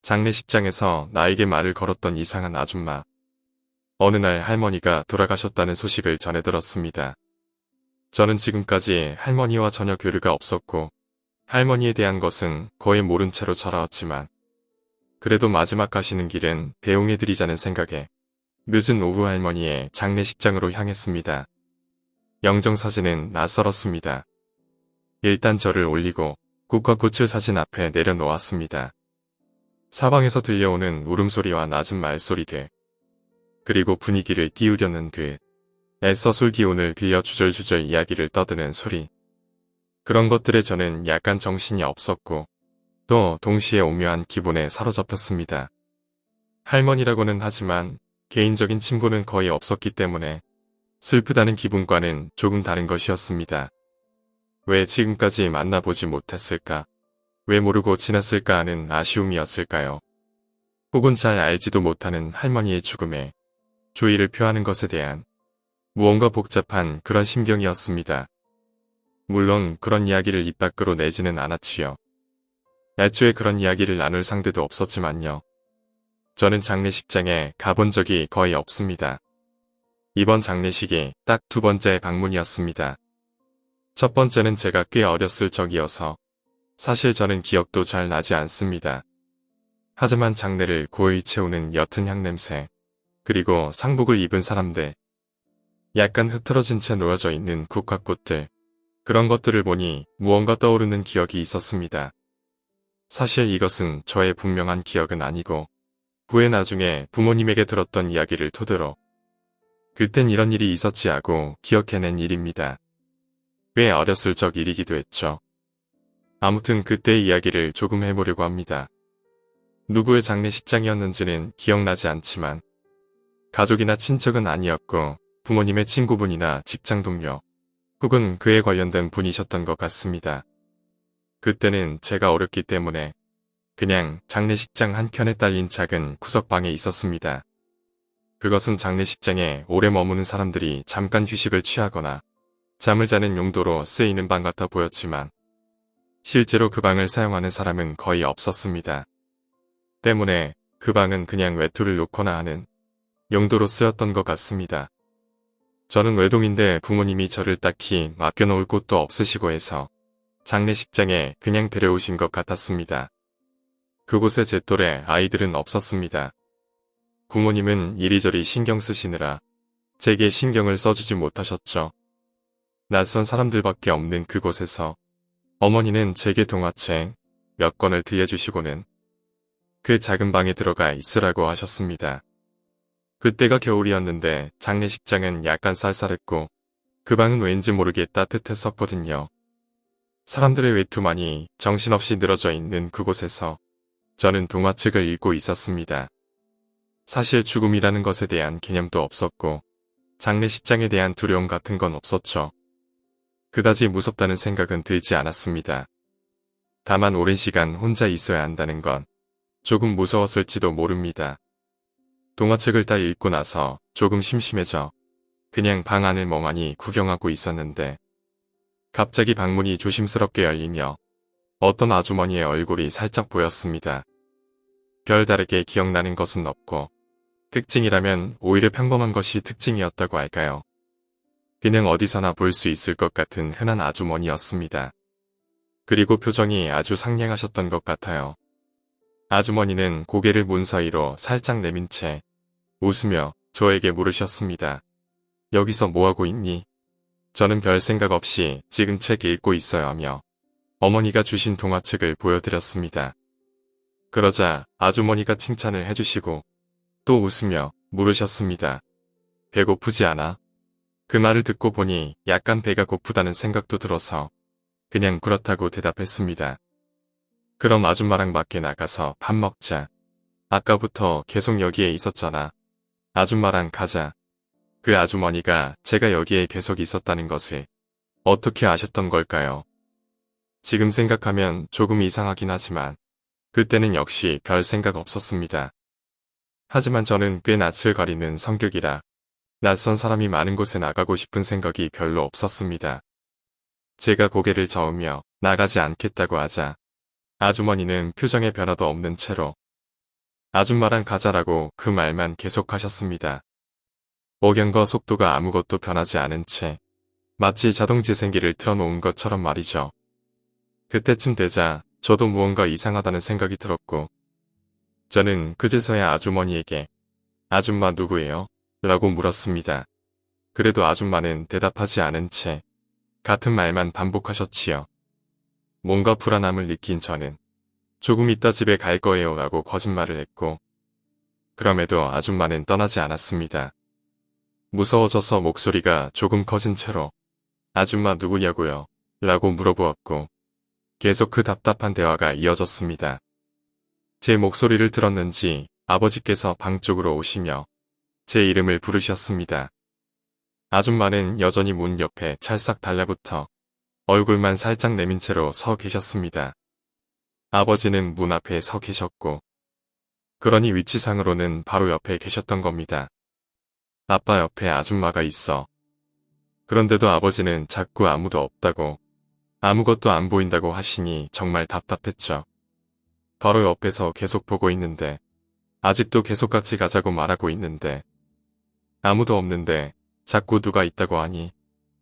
장례식장에서 나에게 말을 걸었던 이상한 아줌마. 어느 날 할머니가 돌아가셨다는 소식을 전해 들었습니다. 저는 지금까지 할머니와 전혀 교류가 없었고 할머니에 대한 것은 거의 모른 채로 자라왔지만 그래도 마지막 가시는 길은 배웅해드리자는 생각에 늦은 오후 할머니의 장례식장으로 향했습니다. 영정사진은 낯설었습니다. 일단 저를 올리고 국화 꽃을 사진 앞에 내려놓았습니다. 사방에서 들려오는 울음소리와 낮은 말소리들, 그리고 분위기를 띄우려는 듯 애써 술 기운을 빌려 주절주절 이야기를 떠드는 소리. 그런 것들에 저는 약간 정신이 없었고 또 동시에 오묘한 기분에 사로잡혔습니다. 할머니라고는 하지만 개인적인 친분은 거의 없었기 때문에 슬프다는 기분과는 조금 다른 것이었습니다. 왜 지금까지 만나보지 못했을까? 왜 모르고 지났을까 하는 아쉬움이었을까요? 혹은 잘 알지도 못하는 할머니의 죽음에 주의를 표하는 것에 대한 무언가 복잡한 그런 심경이었습니다. 물론 그런 이야기를 입 밖으로 내지는 않았지요. 애초에 그런 이야기를 나눌 상대도 없었지만요. 저는 장례식장에 가본 적이 거의 없습니다. 이번 장례식이 딱 두 번째 방문이었습니다. 첫 번째는 제가 꽤 어렸을 적이어서 사실 저는 기억도 잘 나지 않습니다. 하지만 장례를 고요히 채우는 옅은 향냄새, 그리고 상복을 입은 사람들, 약간 흐트러진 채 놓여져 있는 국화꽃들, 그런 것들을 보니 무언가 떠오르는 기억이 있었습니다. 사실 이것은 저의 분명한 기억은 아니고 후에 나중에 부모님에게 들었던 이야기를 토대로 그땐 이런 일이 있었지 하고 기억해낸 일입니다. 꽤 어렸을 적 일이기도 했죠. 아무튼 그때의 이야기를 조금 해보려고 합니다. 누구의 장례식장이었는지는 기억나지 않지만 가족이나 친척은 아니었고 부모님의 친구분이나 직장 동료 혹은 그에 관련된 분이셨던 것 같습니다. 그때는 제가 어렸기 때문에 그냥 장례식장 한켠에 딸린 작은 구석방에 있었습니다. 그것은 장례식장에 오래 머무는 사람들이 잠깐 휴식을 취하거나 잠을 자는 용도로 쓰이는 방 같아 보였지만 실제로 그 방을 사용하는 사람은 거의 없었습니다. 때문에 그 방은 그냥 외투를 놓거나 하는 용도로 쓰였던 것 같습니다. 저는 외동인데 부모님이 저를 딱히 맡겨놓을 곳도 없으시고 해서 장례식장에 그냥 데려오신 것 같았습니다. 그곳에 제 또래 아이들은 없었습니다. 부모님은 이리저리 신경 쓰시느라 제게 신경을 써주지 못하셨죠. 낯선 사람들밖에 없는 그곳에서 어머니는 제게 동화책 몇 권을 들려주시고는 그 작은 방에 들어가 있으라고 하셨습니다. 그때가 겨울이었는데 장례식장은 약간 쌀쌀했고 그 방은 왠지 모르게 따뜻했었거든요. 사람들의 외투만이 정신없이 늘어져 있는 그곳에서 저는 동화책을 읽고 있었습니다. 사실 죽음이라는 것에 대한 개념도 없었고 장례식장에 대한 두려움 같은 건 없었죠. 그다지 무섭다는 생각은 들지 않았습니다. 다만 오랜 시간 혼자 있어야 한다는 건 조금 무서웠을지도 모릅니다. 동화책을 다 읽고 나서 조금 심심해져 그냥 방 안을 멍하니 구경하고 있었는데 갑자기 방문이 조심스럽게 열리며 어떤 아주머니의 얼굴이 살짝 보였습니다. 별다르게 기억나는 것은 없고 특징이라면 오히려 평범한 것이 특징이었다고 할까요? 그냥 어디서나 볼 수 있을 것 같은 흔한 아주머니였습니다. 그리고 표정이 아주 상냥하셨던 것 같아요. 아주머니는 고개를 문 사이로 살짝 내민 채 웃으며 저에게 물으셨습니다. 여기서 뭐하고 있니? 저는 별 생각 없이 지금 책 읽고 있어요 하며 어머니가 주신 동화책을 보여드렸습니다. 그러자 아주머니가 칭찬을 해주시고 또 웃으며 물으셨습니다. 배고프지 않아? 그 말을 듣고 보니 약간 배가 고프다는 생각도 들어서 그냥 그렇다고 대답했습니다. 그럼 아줌마랑 밖에 나가서 밥 먹자. 아까부터 계속 여기에 있었잖아. 아줌마랑 가자. 그 아주머니가 제가 여기에 계속 있었다는 것을 어떻게 아셨던 걸까요? 지금 생각하면 조금 이상하긴 하지만 그때는 역시 별 생각 없었습니다. 하지만 저는 꽤 낯을 가리는 성격이라 낯선 사람이 많은 곳에 나가고 싶은 생각이 별로 없었습니다. 제가 고개를 저으며 나가지 않겠다고 하자 아주머니는 표정에 변화도 없는 채로 아줌마랑 가자라고 그 말만 계속하셨습니다. 억양과 속도가 아무것도 변하지 않은 채 마치 자동 재생기를 틀어놓은 것처럼 말이죠. 그때쯤 되자 저도 무언가 이상하다는 생각이 들었고 저는 그제서야 아주머니에게 아줌마 누구예요? 라고 물었습니다. 그래도 아줌마는 대답하지 않은 채 같은 말만 반복하셨지요. 뭔가 불안함을 느낀 저는 조금 있다 집에 갈 거예요 라고 거짓말을 했고 그럼에도 아줌마는 떠나지 않았습니다. 무서워져서 목소리가 조금 커진 채로 아줌마 누구냐고요? 라고 물어보았고 계속 그 답답한 대화가 이어졌습니다. 제 목소리를 들었는지 아버지께서 방 쪽으로 오시며 제 이름을 부르셨습니다. 아줌마는 여전히 문 옆에 찰싹 달라붙어 얼굴만 살짝 내민 채로 서 계셨습니다. 아버지는 문 앞에 서 계셨고 그러니 위치상으로는 바로 옆에 계셨던 겁니다. 아빠 옆에 아줌마가 있어. 그런데도 아버지는 자꾸 아무도 없다고 아무것도 안 보인다고 하시니 정말 답답했죠. 바로 옆에서 계속 보고 있는데 아직도 계속 같이 가자고 말하고 있는데 아무도 없는데 자꾸 누가 있다고 하니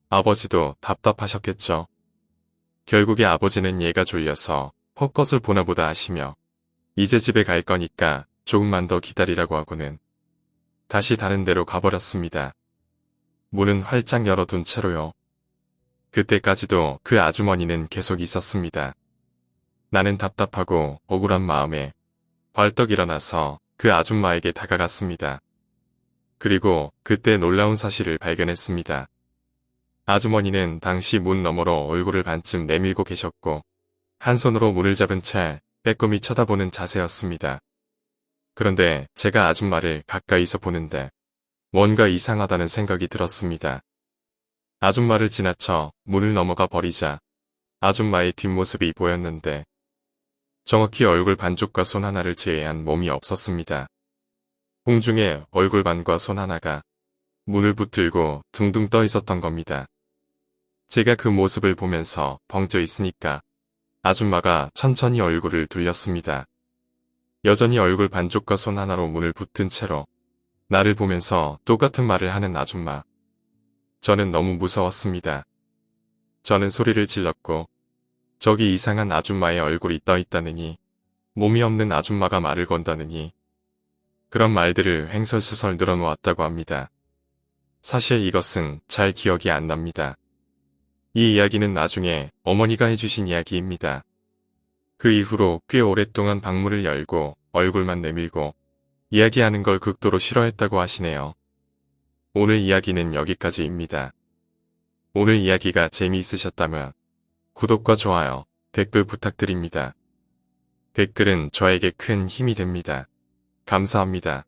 아버지도 답답하셨겠죠. 결국에 아버지는 얘가 졸려서 헛것을 보나보다 하시며 이제 집에 갈 거니까 조금만 더 기다리라고 하고는 다시 다른 데로 가버렸습니다. 문은 활짝 열어둔 채로요. 그때까지도 그 아주머니는 계속 있었습니다. 나는 답답하고 억울한 마음에 벌떡 일어나서 그 아줌마에게 다가갔습니다. 그리고 그때 놀라운 사실을 발견했습니다. 아주머니는 당시 문 너머로 얼굴을 반쯤 내밀고 계셨고 한 손으로 문을 잡은 채 빼꼼히 쳐다보는 자세였습니다. 그런데 제가 아줌마를 가까이서 보는데 뭔가 이상하다는 생각이 들었습니다. 아줌마를 지나쳐 문을 넘어가 버리자 아줌마의 뒷모습이 보였는데 정확히 얼굴 반쪽과 손 하나를 제외한 몸이 없었습니다. 공중에 얼굴 반과 손 하나가 문을 붙들고 둥둥 떠 있었던 겁니다. 제가 그 모습을 보면서 벙쪄 있으니까 아줌마가 천천히 얼굴을 돌렸습니다. 여전히 얼굴 반쪽과 손 하나로 문을 붙든 채로 나를 보면서 똑같은 말을 하는 아줌마. 저는 너무 무서웠습니다. 저는 소리를 질렀고 저기 이상한 아줌마의 얼굴이 떠 있다느니 몸이 없는 아줌마가 말을 건다느니 그런 말들을 횡설수설 늘어놓았다고 합니다. 사실 이것은 잘 기억이 안 납니다. 이 이야기는 나중에 어머니가 해주신 이야기입니다. 그 이후로 꽤 오랫동안 방문을 열고 얼굴만 내밀고 이야기하는 걸 극도로 싫어했다고 하시네요. 오늘 이야기는 여기까지입니다. 오늘 이야기가 재미있으셨다면 구독과 좋아요, 댓글 부탁드립니다. 댓글은 저에게 큰 힘이 됩니다. 감사합니다.